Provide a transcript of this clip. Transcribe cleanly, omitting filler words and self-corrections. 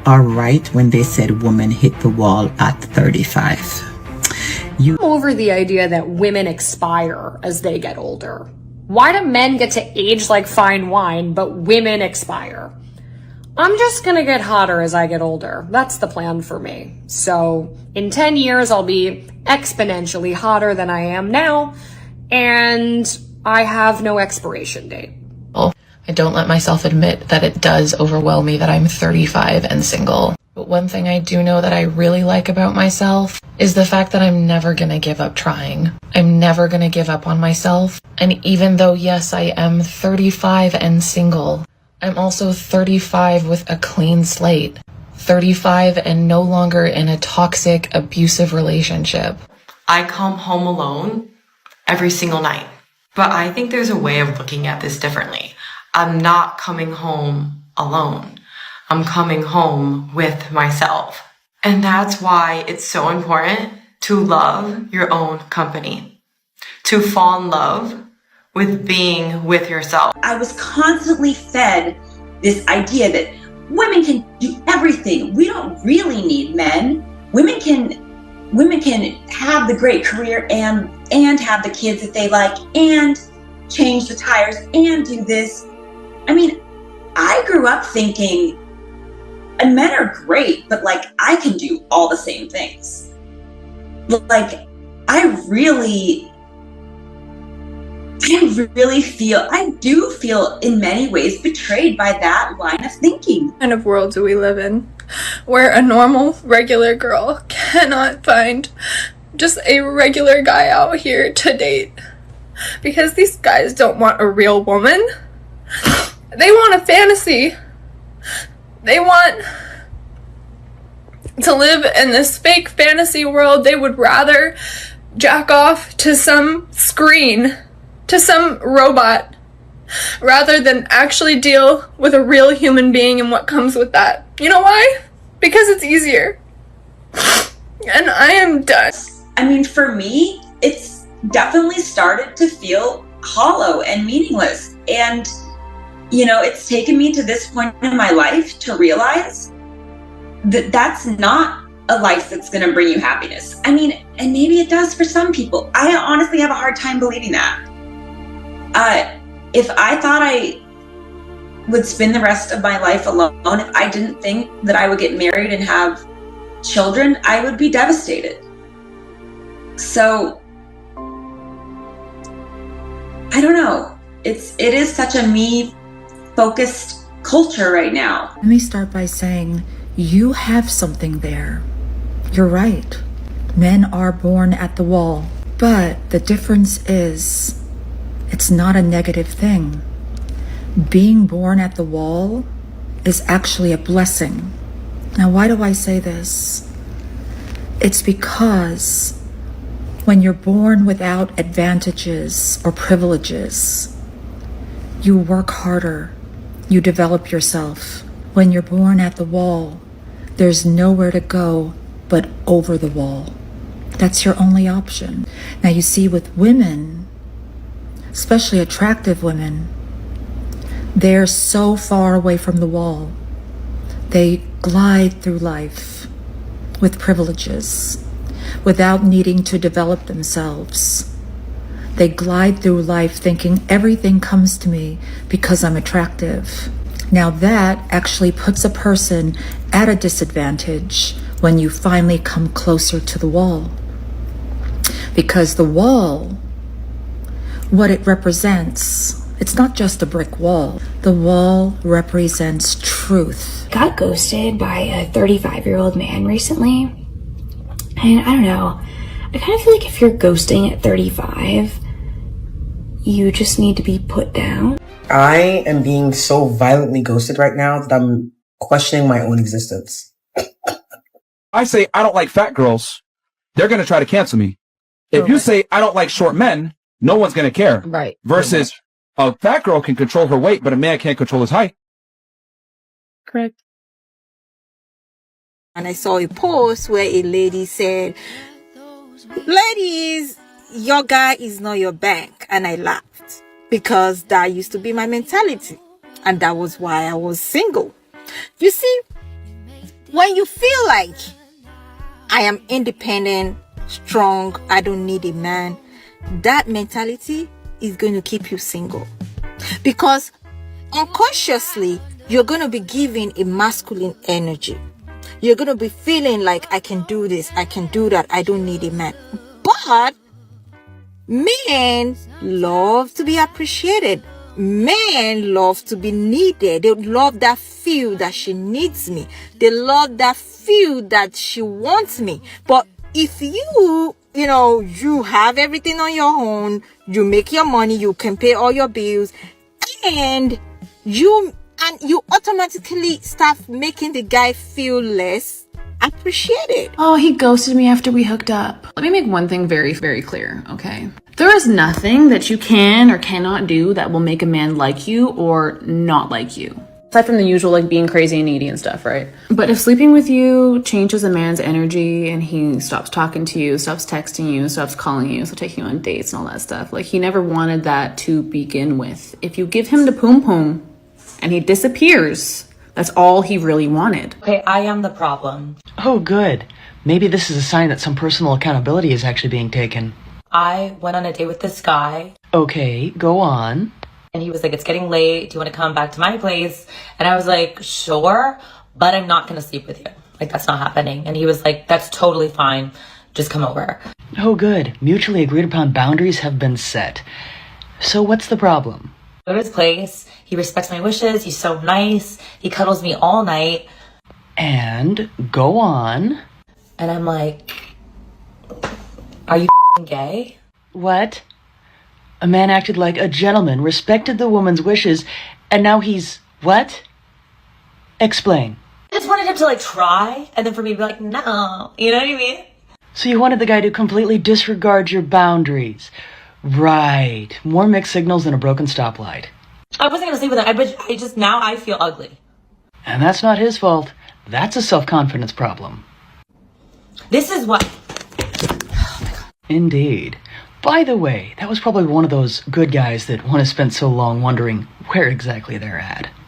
are right when they said women hit the wall at 35. I'm over the idea that women expire as they get older. Why do men get to age like fine wine, but women expire? I'm just gonna get hotter as I get older. That's the plan for me. So in 10 years, I'll be exponentially hotter than I am now, and I have no expiration date. I don't let myself admit that it does overwhelm me that I'm 35 and single. But one thing I do know that I really like about myself is the fact that I'm never gonna give up trying. I'm never gonna give up on myself. And even though, yes, I am 35 and single, I'm also 35 with a clean slate. 35 and no longer in a toxic, abusive relationship. I come home alone every single night. But I think there's a way of looking at this differently. I'm not coming home alone. I'm coming home with myself. And that's why it's so important to love your own company, to fall in love with being with yourself. I was constantly fed this idea that women can do everything. We don't really need men. Women can have the great career and have the kids that they like and change the tires and do this. I mean, I grew up thinking, and men are great, but like I can do all the same things. Like I do feel in many ways betrayed by that line of thinking. What kind of world do we live in where a normal, regular girl cannot find just a regular guy out here to date? Because these guys don't want a real woman. They want a fantasy. They want to live in this fake fantasy world. They would rather jack off to some screen, to some robot, rather than actually deal with a real human being and what comes with that. You know why? Because it's easier. And I am done. I mean, for me, it's definitely started to feel hollow and meaningless. And, you know, it's taken me to this point in my life to realize that that's not a life that's going to bring you happiness. I mean, and maybe it does for some people. I honestly have a hard time believing that. If I thought I would spend the rest of my life alone, if I didn't think that I would get married and have children, I would be devastated. So, I don't know. It is such a me-focused culture right now. Let me start by saying you have something there. You're right. Men are born at the wall. But the difference is, it's not a negative thing. Being born at the wall is actually a blessing. Now, why do I say this? It's because when you're born without advantages or privileges, you work harder, you develop yourself. When you're born at the wall, there's nowhere to go but over the wall. That's your only option. Now you see with women, especially attractive women, they're so far away from the wall. They glide through life with privileges without needing to develop themselves. They glide through life thinking everything comes to me because I'm attractive. Now that actually puts a person at a disadvantage when you finally come closer to the wall. Because the wall, what it represents, it's not just a brick wall. The wall represents truth. Got ghosted by a 35-year-old man recently. And I don't know, I kind of feel like if you're ghosting at 35, you just need to be put down. I am being so violently ghosted right now that I'm questioning my own existence. I say I don't like fat girls, they're going to try to cancel me. If you say I don't like short men, no one's going to care. Right. Versus a fat girl can control her weight, but a man can't control his height. Correct. And I saw a post where a lady said, "Ladies, your guy is not your bank." And I laughed because that used to be my mentality. And that was why I was single. You see, when you feel like I am independent, strong, I don't need a man, that mentality is going to keep you single. Because unconsciously, you're going to be giving a masculine energy. You're going to be feeling like, I can do this, I can do that, I don't need a man. But men love to be appreciated. Men love to be needed. They love that feel that she needs me. They love that feel that she wants me. But if you have everything on your own, you make your money, you can pay all your bills, and you automatically start making the guy feel less appreciated. Oh, he ghosted me after we hooked up. Let me make one thing very, very clear, okay? There is nothing that you can or cannot do that will make a man like you or not like you. Aside from the usual, like, being crazy and needy and stuff, right? But if sleeping with you changes a man's energy and he stops talking to you, stops texting you, stops calling you, stops taking you on dates and all that stuff, like, he never wanted that to begin with. If you give him the poom poom and he disappears, that's all he really wanted. Okay, I am the problem. Oh, good. Maybe this is a sign that some personal accountability is actually being taken. I went on a date with this guy. Okay, go on. And he was like, it's getting late. Do you want to come back to my place? And I was like, sure, but I'm not going to sleep with you. Like, that's not happening. And he was like, that's totally fine. Just come over. Oh, good. Mutually agreed upon boundaries have been set. So what's the problem? Go to his place. He respects my wishes. He's so nice. He cuddles me all night. And go on. And I'm like, are you gay? What? A man acted like a gentleman, respected the woman's wishes, and now he's what? Explain. I just wanted him to, like, try, and then for me to be like, no. You know what I mean? So you wanted the guy to completely disregard your boundaries. Right. More mixed signals than a broken stoplight. I wasn't gonna sleep with him, but I just, now I feel ugly. And that's not his fault. That's a self-confidence problem. This is what... Indeed. By the way, that was probably one of those good guys that want to spend so long wondering where exactly they're at.